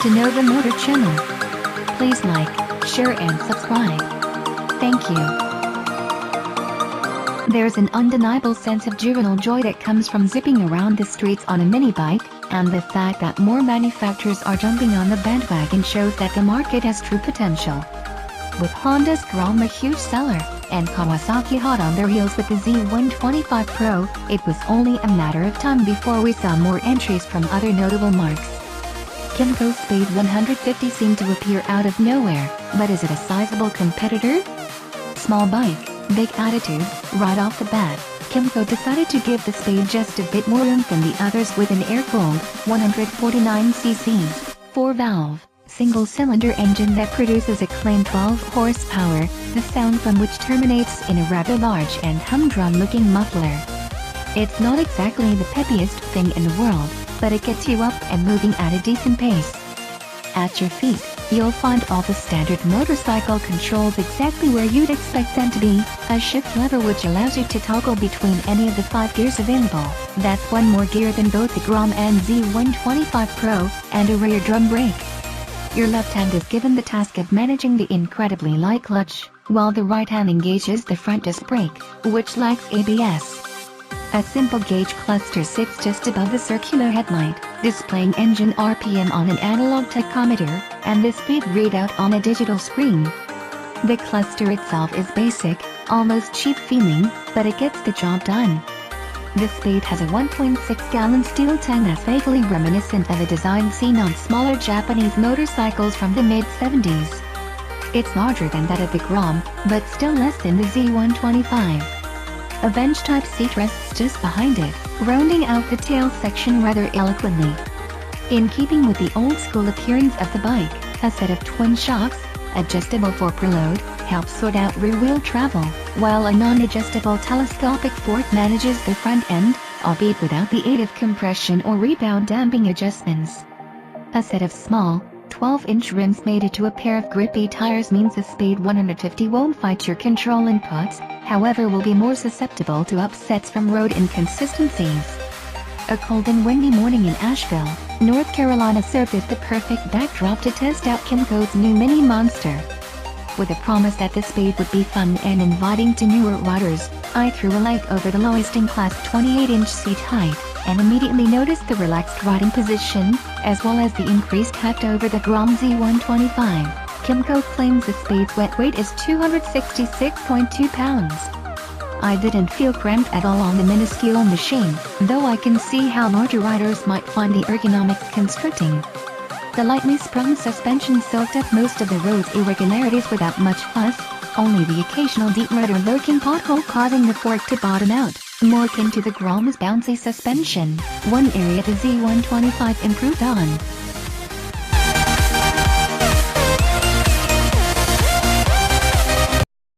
to know the motor channel. Please like, share and subscribe. Thank you. There's an undeniable sense of juvenile joy that comes from zipping around the streets on a mini bike, and the fact that more manufacturers are jumping on the bandwagon shows that the market has true potential. With Honda's Grom a huge seller, and Kawasaki hot on their heels with the Z125 Pro, it was only a matter of time before we saw more entries from other notable marques. Kymco Spade 150 seemed to appear out of nowhere, but is it a sizable competitor? Small bike, big attitude. Right off the bat, Kymco decided to give the Spade just a bit more oomph than the others with an air-cooled, 149cc, 4-valve, single-cylinder engine that produces a claimed 12 horsepower, the sound from which terminates in a rather large and humdrum-looking muffler. It's not exactly the peppiest thing in the world, but it gets you up and moving at a decent pace. At your feet, you'll find all the standard motorcycle controls exactly where you'd expect them to be, a shift lever which allows you to toggle between any of the 5 gears available. That's one more gear than both the Grom and Z125 Pro, and a rear drum brake. Your left hand is given the task of managing the incredibly light clutch, while the right hand engages the front disc brake, which lacks ABS. A simple gauge cluster sits just above the circular headlight, displaying engine RPM on an analog tachometer, and the speed readout on a digital screen. The cluster itself is basic, almost cheap feeling, but it gets the job done. The Spade has a 1.6-gallon steel tank that's vaguely reminiscent of a design seen on smaller Japanese motorcycles from the mid-70s. It's larger than that of the Grom, but still less than the Z125. A bench-type seat rests just behind it, rounding out the tail section rather eloquently. In keeping with the old-school appearance of the bike, a set of twin shocks, adjustable for preload, helps sort out rear-wheel travel, while a non-adjustable telescopic fork manages the front end, albeit without the aid of compression or rebound damping adjustments. A set of small, 12-inch rims mated to a pair of grippy tires means the Spade 150 won't fight your control inputs, however will be more susceptible to upsets from road inconsistencies. A cold and windy morning in Asheville, North Carolina served as the perfect backdrop to test out Kymco's new mini monster. With a promise that the Spade would be fun and inviting to newer riders, I threw a leg over the lowest in class 28-inch seat height, and immediately noticed the relaxed riding position, as well as the increased heft over the Grom Z125. Kymco claims the Spade's wet weight is 266.2 pounds. I didn't feel cramped at all on the minuscule machine, though I can see how larger riders might find the ergonomics constricting. The lightly sprung suspension soaked up most of the road's irregularities without much fuss, only the occasional deep rut or lurking pothole causing the fork to bottom out, more akin to the Grom's bouncy suspension, one area the Z125 improved on.